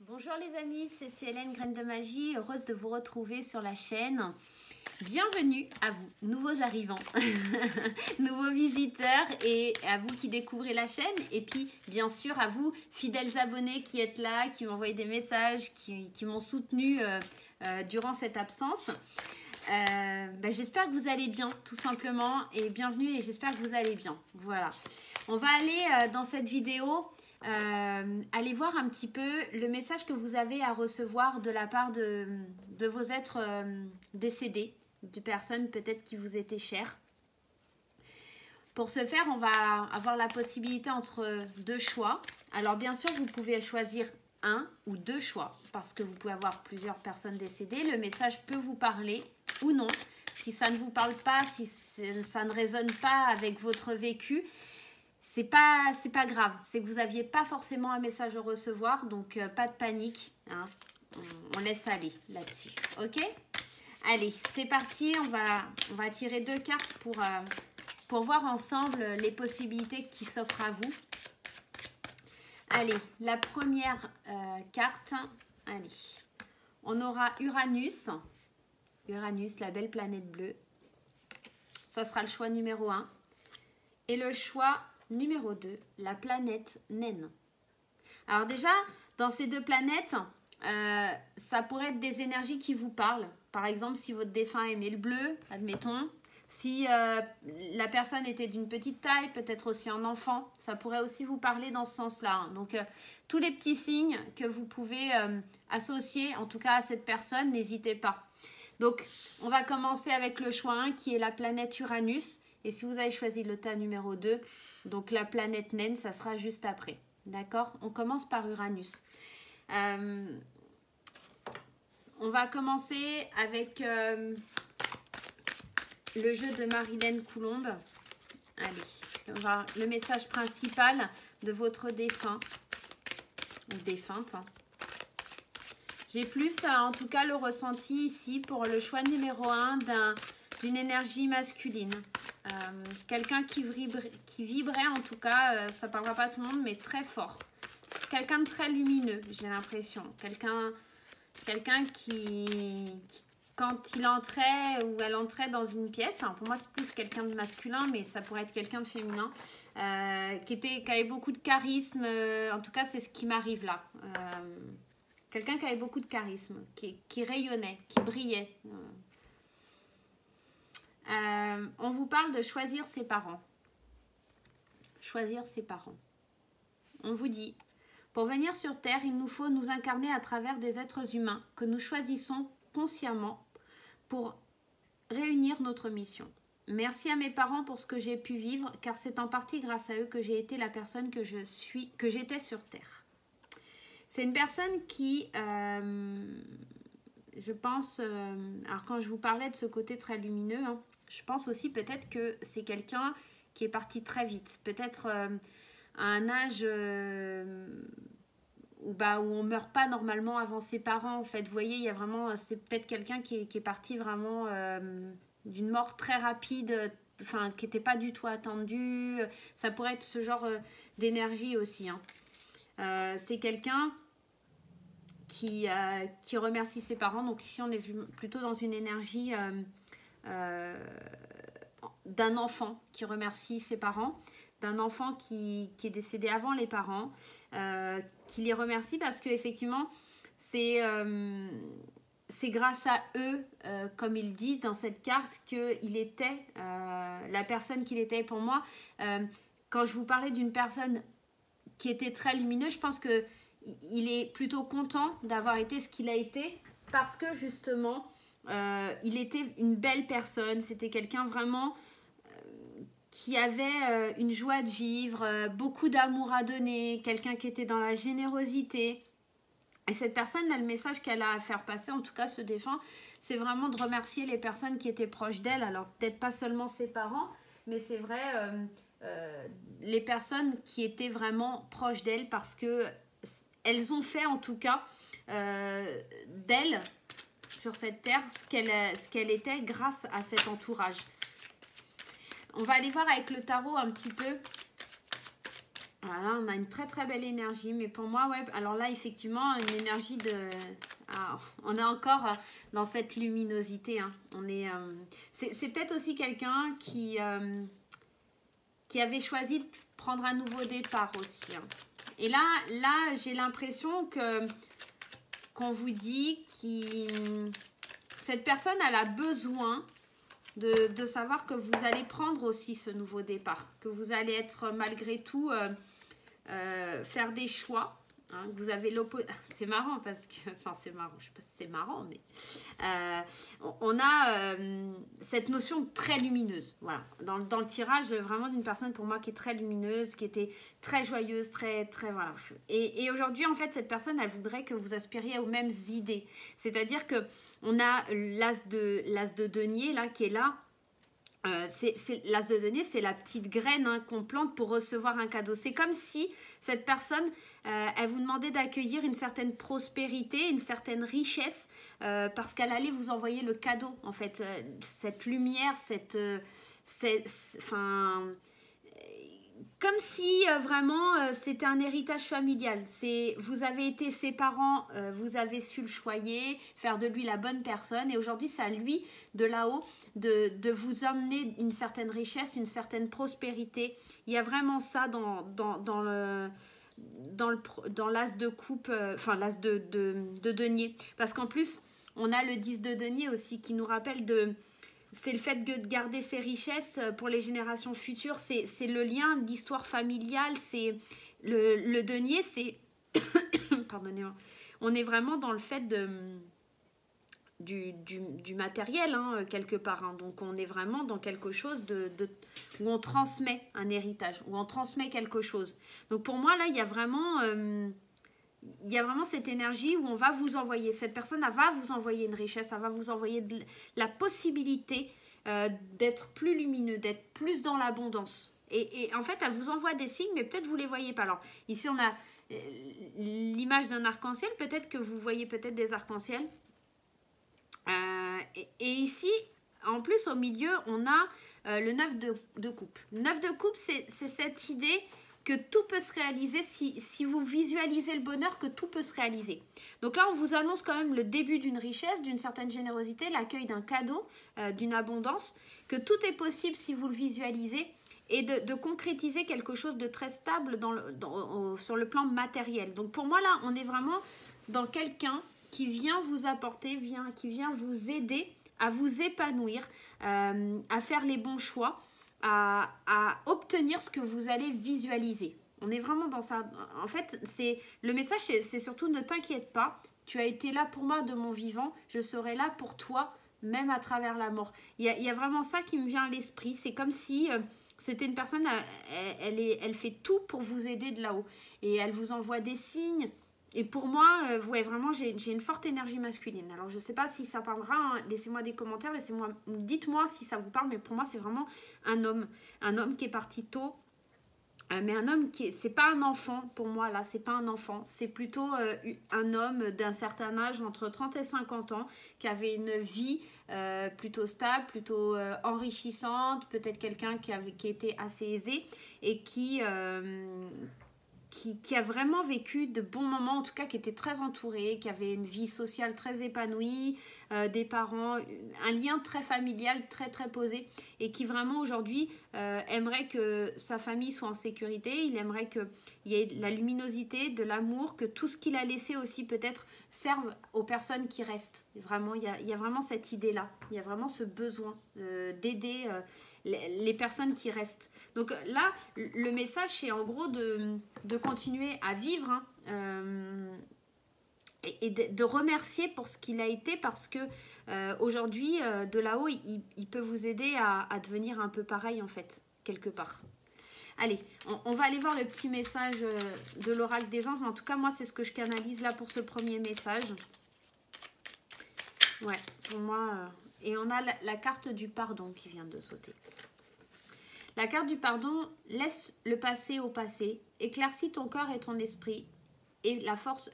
Bonjour les amis, c'est Suélène Graine de Magie, heureuse de vous retrouver sur la chaîne. Bienvenue à vous, nouveaux arrivants, nouveaux visiteurs et à vous qui découvrez la chaîne. Et puis bien sûr à vous, fidèles abonnés qui êtes là, qui m'envoient des messages, qui m'ont soutenu durant cette absence. J'espère que vous allez bien tout simplement et bienvenue et j'espère que vous allez bien. Voilà, on va aller dans cette vidéo aller voir un petit peu le message que vous avez à recevoir de la part de vos êtres décédés, de personnes peut-être qui vous étaient chères. Pour ce faire, on va avoir la possibilité entre deux choix. Alors bien sûr, vous pouvez choisir un ou deux choix parce que vous pouvez avoir plusieurs personnes décédées. Le message peut vous parler ou non. Si ça ne vous parle pas, si ça ne résonne pas avec votre vécu, c'est pas grave, c'est que vous n'aviez pas forcément un message à recevoir, donc pas de panique, hein. On laisse aller là-dessus, ok? Allez, c'est parti, on va tirer deux cartes pour voir ensemble les possibilités qui s'offrent à vous. Allez, la première carte, allez, on aura Uranus, la belle planète bleue, ça sera le choix numéro 1, et le choix numéro 2, la planète naine. Alors déjà, dans ces deux planètes, ça pourrait être des énergies qui vous parlent. Par exemple, si votre défunt aimait le bleu, admettons. Si la personne était d'une petite taille, peut-être aussi un enfant, ça pourrait aussi vous parler dans ce sens-là, hein. Donc, tous les petits signes que vous pouvez associer, en tout cas à cette personne, n'hésitez pas. Donc, on va commencer avec le choix 1 qui est la planète Uranus. Et si vous avez choisi le tas numéro 2, donc la planète naine, ça sera juste après. D'accord? On commence par Uranus. On va commencer avec le jeu de Marilène Coulombe. Allez, le message principal de votre défunt ou défunte. J'ai plus, en tout cas, le ressenti ici pour le choix numéro 1 d'une énergie masculine. Quelqu'un qui vibrait, en tout cas, ça ne parlera pas à tout le monde, mais très fort. Quelqu'un de très lumineux, j'ai l'impression. Quelqu'un qui, quand il entrait ou elle entrait dans une pièce, hein, pour moi c'est plus quelqu'un de masculin, mais ça pourrait être quelqu'un de féminin, qui avait beaucoup de charisme, en tout cas c'est ce qui m'arrive là. Quelqu'un qui avait beaucoup de charisme, qui rayonnait, qui brillait. On vous parle de choisir ses parents. Choisir ses parents. On vous dit, pour venir sur Terre, il nous faut nous incarner à travers des êtres humains que nous choisissons consciemment pour réunir notre mission. Merci à mes parents pour ce que j'ai pu vivre, car c'est en partie grâce à eux que j'ai été la personne que j'étais sur Terre. C'est une personne qui, je pense, alors quand je vous parlais de ce côté très lumineux, hein, je pense aussi peut-être que c'est quelqu'un qui est parti très vite. Peut-être à un âge où on ne meurt pas normalement avant ses parents. En fait, vous voyez, il y a vraiment, c'est peut-être quelqu'un qui est parti vraiment d'une mort très rapide, enfin, qui n'était pas du tout attendue. Ça pourrait être ce genre d'énergie aussi, hein. C'est quelqu'un qui remercie ses parents. Donc ici, on est plutôt dans une énergie d'un enfant qui remercie ses parents, d'un enfant qui est décédé avant les parents, qui les remercie parce qu'effectivement, c'est grâce à eux, comme ils disent dans cette carte, qu'il était la personne qu'il était pour moi. Quand je vous parlais d'une personne qui était très lumineuse, je pense que il est plutôt content d'avoir été ce qu'il a été parce que justement il était une belle personne, c'était quelqu'un vraiment qui avait une joie de vivre, beaucoup d'amour à donner, quelqu'un qui était dans la générosité. Et cette personne, là, le message qu'elle a à faire passer, en tout cas ce défunt, c'est vraiment de remercier les personnes qui étaient proches d'elle. Alors peut-être pas seulement ses parents, mais c'est vrai, les personnes qui étaient vraiment proches d'elle parce que elles ont fait en tout cas d'elle sur cette terre ce qu'elle était grâce à cet entourage. On va aller voir avec le tarot un petit peu Alors là, on a une très très belle énergie, mais pour moi, ouais, alors là, effectivement, une énergie de... Ah, on est encore dans cette luminosité, hein. On est... c'est peut-être aussi quelqu'un qui avait choisi de prendre un nouveau départ aussi, hein. Et là j'ai l'impression qu'on vous dit que cette personne, elle a besoin de savoir que vous allez prendre aussi ce nouveau départ, que vous allez être malgré tout, faire des choix, hein, que vous avez c'est marrant parce que, enfin c'est marrant, je sais pas si c'est marrant, mais on a cette notion très lumineuse, voilà, dans le tirage vraiment d'une personne pour moi qui est très lumineuse, qui était très joyeuse, très voilà. Et aujourd'hui en fait cette personne, elle voudrait que vous aspiriez aux mêmes idées, c'est-à-dire que on a l'as de denier là qui est là. L'as de denier, c'est la petite graine, hein, qu'on plante pour recevoir un cadeau. C'est comme si cette personne, elle vous demandait d'accueillir une certaine prospérité, une certaine richesse, parce qu'elle allait vous envoyer le cadeau, en fait. Cette lumière, comme si vraiment c'était un héritage familial. Vous avez été ses parents, vous avez su le choyer, faire de lui la bonne personne, et aujourd'hui c'est à lui de là-haut de vous emmener une certaine richesse, une certaine prospérité. Il y a vraiment ça dans l'as de coupe, enfin l'as de denier, parce qu'en plus on a le 10 de denier aussi qui nous rappelle c'est le fait de garder ses richesses pour les générations futures, c'est le lien d'histoire familiale, c'est le denier, c'est pardonnez-moi, on est vraiment dans le fait du matériel, hein, quelque part, hein. Donc on est vraiment dans quelque chose où on transmet un héritage, où on transmet quelque chose. Donc pour moi là il y a vraiment cette énergie où on va vous envoyer, cette personne elle va vous envoyer une richesse, elle va vous envoyer la possibilité d'être plus lumineux, d'être plus dans l'abondance. Et en fait, elle vous envoie des signes, mais peut-être vous ne les voyez pas. Alors, ici, on a l'image d'un arc-en-ciel. Peut-être que vous voyez peut-être des arcs-en-ciel. Et ici, en plus, au milieu, on a le 9 de coupe. Le 9 de coupe, c'est cette idée que tout peut se réaliser si vous visualisez le bonheur, que tout peut se réaliser. Donc là, on vous annonce quand même le début d'une richesse, d'une certaine générosité, l'accueil d'un cadeau, d'une abondance, que tout est possible si vous le visualisez, et de concrétiser quelque chose de très stable sur le plan matériel. Donc pour moi, là, on est vraiment dans quelqu'un qui vient vous apporter, qui vient vous aider à vous épanouir, à faire les bons choix, à obtenir ce que vous allez visualiser. On est vraiment dans ça. En fait, le message, c'est surtout ne t'inquiète pas, tu as été là pour moi de mon vivant, je serai là pour toi, même à travers la mort. Il y a vraiment ça qui me vient à l'esprit. C'est comme si c'était une personne, elle fait tout pour vous aider de là-haut. Et elle vous envoie des signes. Et pour moi, ouais, vraiment, j'ai une forte énergie masculine. Alors, je ne sais pas si ça parlera, hein. Laissez-moi des commentaires, dites-moi si ça vous parle, mais pour moi, c'est vraiment un homme qui est parti tôt, mais un homme c'est pas un enfant pour moi, là, c'est pas un enfant, c'est plutôt un homme d'un certain âge, entre 30 et 50 ans, qui avait une vie plutôt stable, plutôt enrichissante, peut-être quelqu'un qui était assez aisé et qui a vraiment vécu de bons moments, en tout cas qui était très entouré, qui avait une vie sociale très épanouie, des parents, un lien très familial, très très posé, et qui vraiment aujourd'hui aimerait que sa famille soit en sécurité, il aimerait qu'il y ait de la luminosité, de l'amour, que tout ce qu'il a laissé aussi peut-être serve aux personnes qui restent. Vraiment, il y a vraiment cette idée-là, il y a vraiment ce besoin d'aider les personnes qui restent. Donc là, le message, c'est en gros de continuer à vivre, hein, et de remercier pour ce qu'il a été, parce que aujourd'hui, de là-haut, il peut vous aider à devenir un peu pareil, en fait, quelque part. Allez, on va aller voir le petit message de l'oracle des anges. En tout cas, moi, c'est ce que je canalise là pour ce premier message. Ouais, pour moi... Et on a la carte du pardon qui vient de sauter. La carte du pardon, laisse le passé au passé, éclaircis ton corps et ton esprit et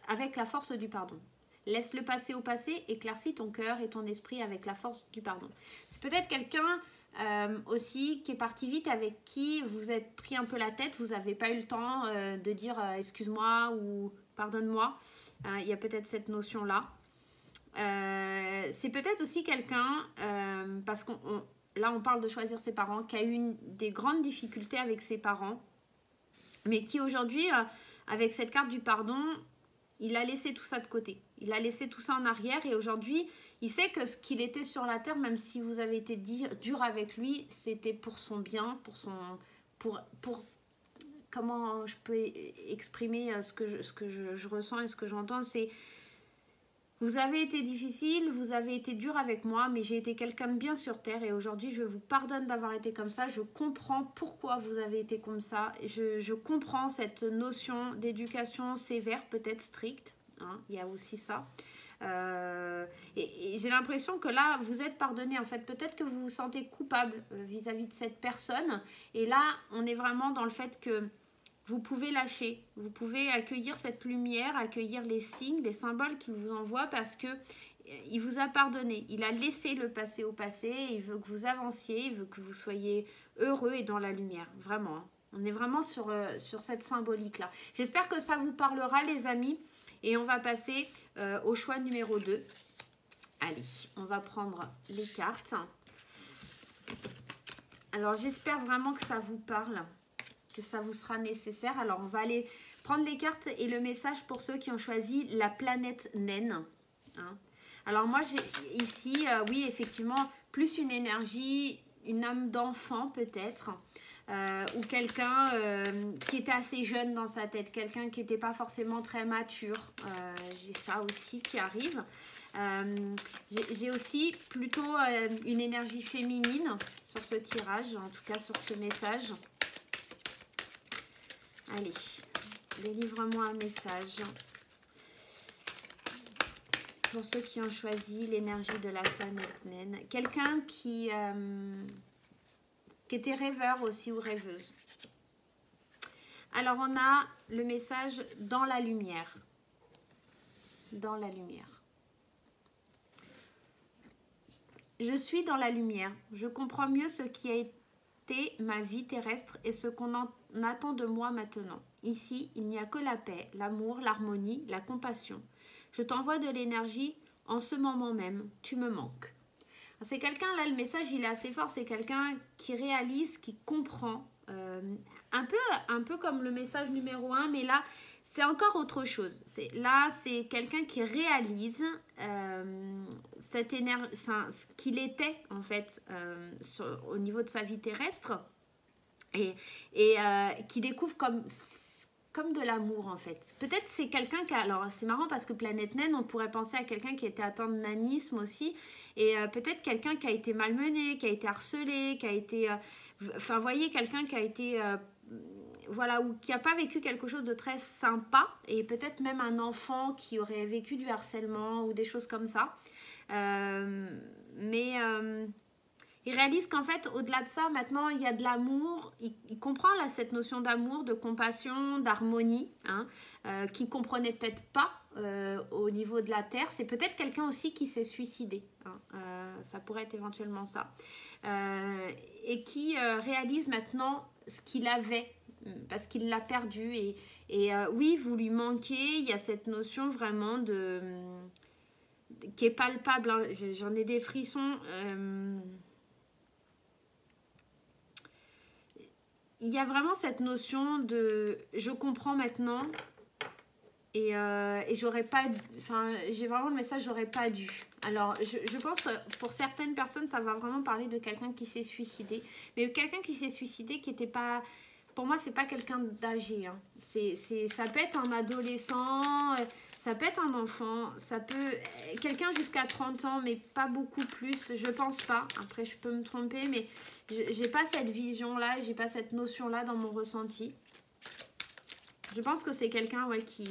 avec la force du pardon. Laisse le passé au passé, éclaircis ton cœur et ton esprit avec la force du pardon. C'est peut-être quelqu'un aussi qui est parti vite, avec qui vous êtes pris un peu la tête, vous n'avez pas eu le temps de dire excuse-moi ou pardonne-moi. Il y a peut-être cette notion-là. C'est peut-être aussi quelqu'un, parce qu'on là on parle de choisir ses parents, qui a eu des grandes difficultés avec ses parents, mais qui aujourd'hui, avec cette carte du pardon, il a laissé tout ça de côté. Il a laissé tout ça en arrière et aujourd'hui, il sait que ce qu'il était sur la terre, même si vous avez été dur avec lui, c'était pour son bien, pour comment je peux exprimer ce que je ressens et ce que j'entends, c'est vous avez été difficile, vous avez été dur avec moi, mais j'ai été quelqu'un de bien sur terre et aujourd'hui je vous pardonne d'avoir été comme ça. Je comprends pourquoi vous avez été comme ça. Je comprends cette notion d'éducation sévère, peut-être stricte. Hein, il y a aussi ça. Et j'ai l'impression que là, vous êtes pardonné. En fait, peut-être que vous vous sentez coupable vis-à-vis de cette personne. Et là, on est vraiment dans le fait que vous pouvez lâcher, vous pouvez accueillir cette lumière, accueillir les signes, les symboles qu'il vous envoie parce que il vous a pardonné. Il a laissé le passé au passé, il veut que vous avanciez, il veut que vous soyez heureux et dans la lumière, vraiment. Hein. On est vraiment sur cette symbolique-là. J'espère que ça vous parlera, les amis, et on va passer au choix numéro 2. Allez, on va prendre les cartes. Alors, j'espère vraiment que ça vous parle, que ça vous sera nécessaire. Alors, on va aller prendre les cartes et le message pour ceux qui ont choisi la planète naine. Hein. Alors, moi, j'ai ici, oui, effectivement, plus une énergie, une âme d'enfant peut-être, ou quelqu'un qui était assez jeune dans sa tête, quelqu'un qui n'était pas forcément très mature. J'ai ça aussi qui arrive. J'ai aussi plutôt une énergie féminine sur ce tirage, en tout cas sur ce message. Allez, délivre-moi un message pour ceux qui ont choisi l'énergie de la planète naine. Quelqu'un qui était rêveur aussi ou rêveuse. Alors, on a le message dans la lumière. Dans la lumière. Je suis dans la lumière. Je comprends mieux ce qui a été ma vie terrestre et ce qu'on en attend de moi maintenant. Ici, il n'y a que la paix, l'amour, l'harmonie, la compassion. Je t'envoie de l'énergie en ce moment même. Tu me manques. C'est quelqu'un, là, le message, il est assez fort. C'est quelqu'un qui réalise, qui comprend. Un peu comme le message numéro 1, mais là, c'est encore autre chose. Là, c'est quelqu'un qui réalise cette énergie, ce qu'il était, en fait, au niveau de sa vie terrestre et qui découvre comme de l'amour, en fait. Peut-être c'est quelqu'un qui a... Alors, c'est marrant parce que Planète Naine, on pourrait penser à quelqu'un qui était atteint de nanisme aussi et peut-être quelqu'un qui a été malmené, qui a été harcelé, qui a été... Enfin, voyez, quelqu'un qui a été... voilà, ou qui n'a pas vécu quelque chose de très sympa, et peut-être même un enfant qui aurait vécu du harcèlement ou des choses comme ça. Il réalise qu'en fait, au-delà de ça, maintenant, il y a de l'amour. Il comprend là cette notion d'amour, de compassion, d'harmonie, hein, qu'il ne comprenait peut-être pas au niveau de la Terre. C'est peut-être quelqu'un aussi qui s'est suicidé. Hein, ça pourrait être éventuellement ça. Et qui réalise maintenant ce qu'il avait, parce qu'il l'a perdu. Et oui, vous lui manquez. Il y a cette notion vraiment qui est palpable. Hein. J'en ai des frissons. Il y a vraiment cette notion de je comprends maintenant et j'aurais pas, enfin j'ai vraiment le message j'aurais pas dû. Alors je pense que pour certaines personnes ça va vraiment parler de quelqu'un qui s'est suicidé, mais quelqu'un qui s'est suicidé qui était pas, pour moi c'est pas quelqu'un d'âgé, hein. Ça peut être un adolescent, ça peut être un enfant, ça peut quelqu'un jusqu'à 30 ans, mais pas beaucoup plus, je pense pas. Après, je peux me tromper, mais j'ai pas cette vision-là, j'ai pas cette notion-là dans mon ressenti. Je pense que c'est quelqu'un qui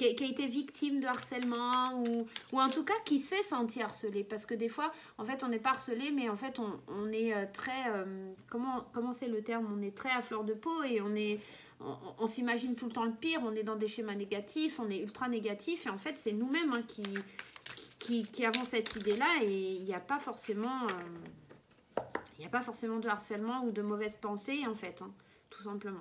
a été victime de harcèlement ou en tout cas qui s'est senti harcelé. Parce que des fois, en fait, on n'est pas harcelé, mais en fait, on est très... comment c'est le terme? On est très à fleur de peau et on s'imagine tout le temps le pire, on est dans des schémas négatifs, on est ultra négatif et en fait c'est nous-mêmes hein, qui avons cette idée-là et il n'y a pas forcément... il n'y a pas forcément de harcèlement ou de mauvaises pensées en fait, hein, tout simplement.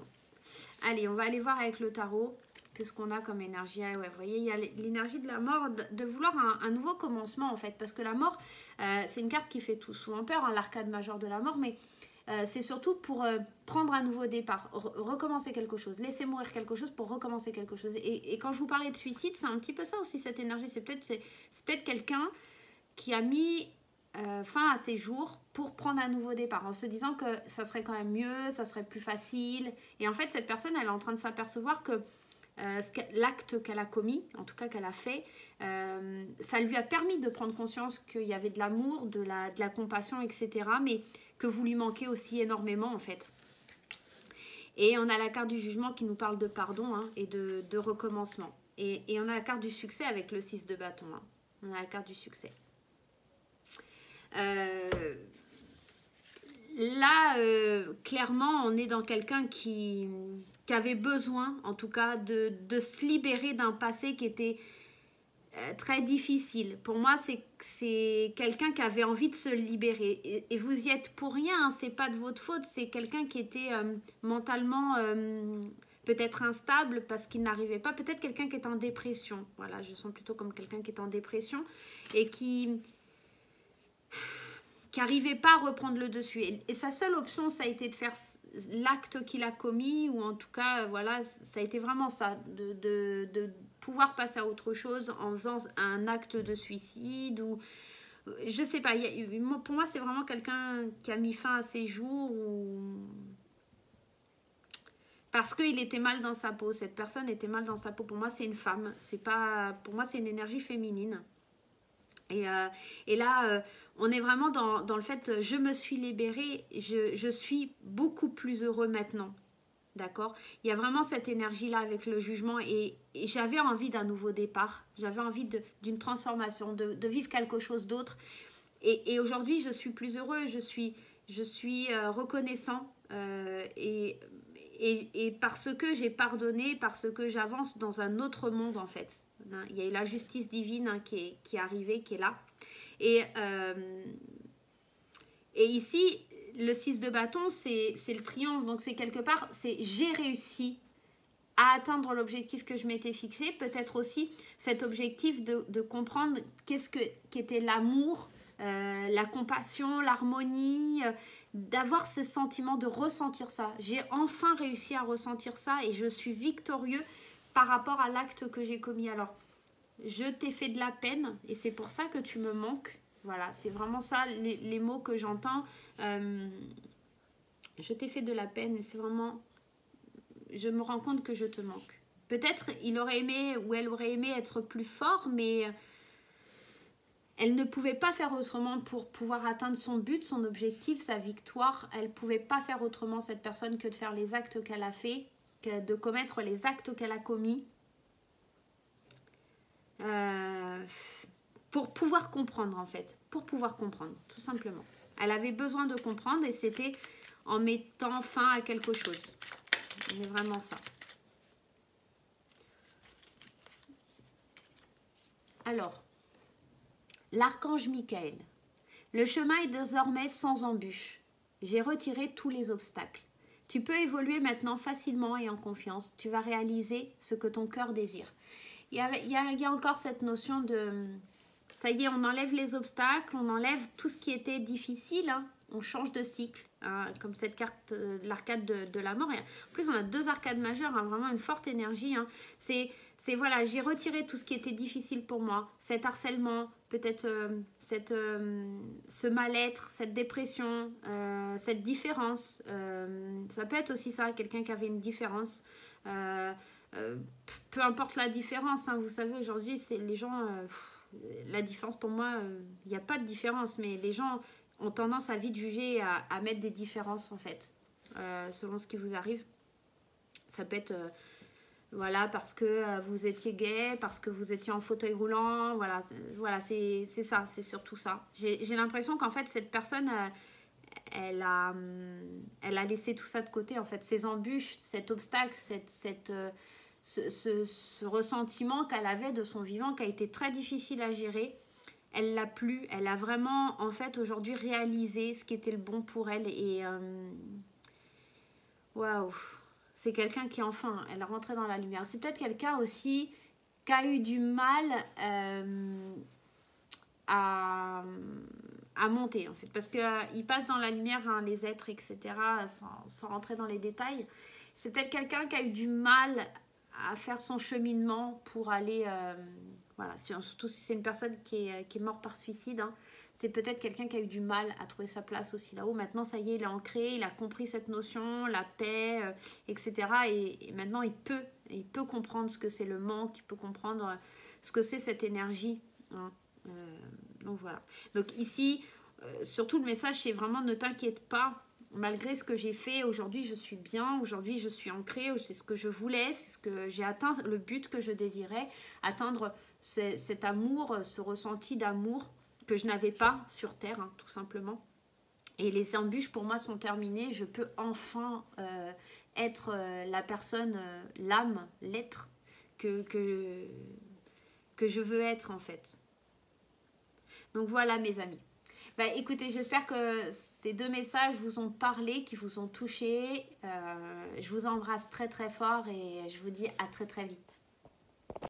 Allez, on va aller voir avec le tarot. Qu'est-ce qu'on a comme énergie? Ah ouais, vous voyez, il y a l'énergie de la mort, de vouloir un nouveau commencement en fait. Parce que la mort, c'est une carte qui fait tout souvent peur, hein, l'arcade majeur de la mort. Mais c'est surtout pour prendre un nouveau départ, recommencer quelque chose. Laisser mourir quelque chose pour recommencer quelque chose. Et quand je vous parlais de suicide, c'est un petit peu ça aussi cette énergie. C'est peut-être quelqu'un qui a mis fin à ses jours pour prendre un nouveau départ en se disant que ça serait quand même mieux, ça serait plus facile. Et en fait, cette personne, elle est en train de s'apercevoir que l'acte qu'elle a commis, en tout cas qu'elle a fait, ça lui a permis de prendre conscience qu'il y avait de l'amour, de la compassion, etc. Mais que vous lui manquez aussi énormément en fait. Et on a la carte du jugement qui nous parle de pardon hein, et de recommencement. Et on a la carte du succès avec le 6 de bâton. Hein. On a la carte du succès. Là, clairement, on est dans quelqu'un qui avait besoin, en tout cas, de se libérer d'un passé qui était très difficile. Pour moi, c'est quelqu'un qui avait envie de se libérer. Et vous y êtes pour rien, hein, c'est pas de votre faute. C'est quelqu'un qui était mentalement peut-être instable parce qu'il n'arrivait pas. Peut-être quelqu'un qui est en dépression. Voilà, je sens plutôt comme quelqu'un qui est en dépression et qui n'arrivait pas à reprendre le dessus. Et sa seule option, ça a été de faire l'acte qu'il a commis, ou en tout cas, voilà, ça a été vraiment ça, de pouvoir passer à autre chose en faisant un acte de suicide, ou je sais pas, pour moi, c'est vraiment quelqu'un qui a mis fin à ses jours, ou parce qu'il était mal dans sa peau. Cette personne était mal dans sa peau. Pour moi, c'est une femme. C'est pas, pour moi, c'est une énergie féminine. Et là, on est vraiment dans le fait, je me suis libérée, je suis beaucoup plus heureux maintenant. D'accord? Il y a vraiment cette énergie-là avec le jugement et j'avais envie d'un nouveau départ. J'avais envie d'une transformation, de vivre quelque chose d'autre. Et aujourd'hui, je suis plus heureux, je suis reconnaissant et parce que j'ai pardonné, parce que j'avance dans un autre monde en fait. Il y a eu la justice divine hein, qui est arrivée, qui est là. Et ici, le 6 de bâton, c'est le triomphe. Donc c'est quelque part, c'est j'ai réussi à atteindre l'objectif que je m'étais fixé. Peut-être aussi cet objectif de comprendre qu'était l'amour, la compassion, l'harmonie, d'avoir ce sentiment, de ressentir ça. J'ai enfin réussi à ressentir ça et je suis victorieux par rapport à l'acte que j'ai commis. Alors, je t'ai fait de la peine et c'est pour ça que tu me manques. Voilà, c'est vraiment ça les mots que j'entends. Je t'ai fait de la peine et c'est vraiment... Je me rends compte que je te manque. Peut-être il aurait aimé ou elle aurait aimé être plus fort, mais elle ne pouvait pas faire autrement pour pouvoir atteindre son but, son objectif, sa victoire. Elle ne pouvait pas faire autrement, cette personne, que de faire les actes qu'elle a fait, que de commettre les actes qu'elle a commis. Pour pouvoir comprendre en fait, pour pouvoir comprendre tout simplement. Elle avait besoin de comprendre et c'était en mettant fin à quelque chose. C'est vraiment ça. Alors, l'archange Michael. Le chemin est désormais sans embûche. J'ai retiré tous les obstacles. Tu peux évoluer maintenant facilement et en confiance. Tu vas réaliser ce que ton cœur désire. Il y a encore cette notion de... Ça y est, on enlève les obstacles, on enlève tout ce qui était difficile, hein. On change de cycle, hein, comme cette carte, l'arcade de la mort. Et en plus, on a deux arcades majeures, hein, vraiment une forte énergie. Hein. C'est voilà, j'ai retiré tout ce qui était difficile pour moi, cet harcèlement, peut-être ce mal-être, cette dépression, cette différence. Ça peut être aussi ça, quelqu'un qui avait une différence. Peu importe la différence, hein, vous savez, aujourd'hui, c'est les gens... la différence pour moi, il n'y a pas de différence, mais les gens ont tendance à vite juger, à mettre des différences en fait, selon ce qui vous arrive. Ça peut être voilà, parce que vous étiez gay, parce que vous étiez en fauteuil roulant, voilà, c'est ça, c'est surtout ça. J'ai l'impression qu'en fait cette personne elle a laissé tout ça de côté en fait, ces embûches, cet obstacle, ce ressentiment qu'elle avait de son vivant qui a été très difficile à gérer. elle l'a plu. Elle a vraiment, en fait, aujourd'hui réalisé ce qui était le bon pour elle. Et waouh, c'est quelqu'un qui, enfin, elle est rentrée dans la lumière. C'est peut-être quelqu'un aussi qui a eu du mal à monter, en fait. Parce qu'ils passent dans la lumière, hein, les êtres, etc., sans rentrer dans les détails. C'est peut-être quelqu'un qui a eu du mal à faire son cheminement pour aller... voilà, surtout si c'est une personne qui est morte par suicide, hein, c'est peut-être quelqu'un qui a eu du mal à trouver sa place aussi là-haut. Maintenant, ça y est, il est ancré, il a compris cette notion, la paix, etc. Et maintenant, il peut comprendre ce que c'est le manque, il peut comprendre ce que c'est cette énergie. Hein. Donc voilà. Donc ici, surtout le message, c'est vraiment ne t'inquiète pas. Malgré ce que j'ai fait, aujourd'hui je suis bien, aujourd'hui je suis ancrée, c'est ce que je voulais, c'est ce que j'ai atteint, le but que je désirais, atteindre cet amour, ce ressenti d'amour que je n'avais pas sur Terre, hein, tout simplement. Et les embûches pour moi sont terminées, je peux enfin être la personne, l'âme, l'être que je veux être en fait. Donc voilà mes amis. Bah, écoutez, j'espère que ces 2 messages vous ont parlé, qui vous ont touché. Je vous embrasse très très fort et je vous dis à très très vite.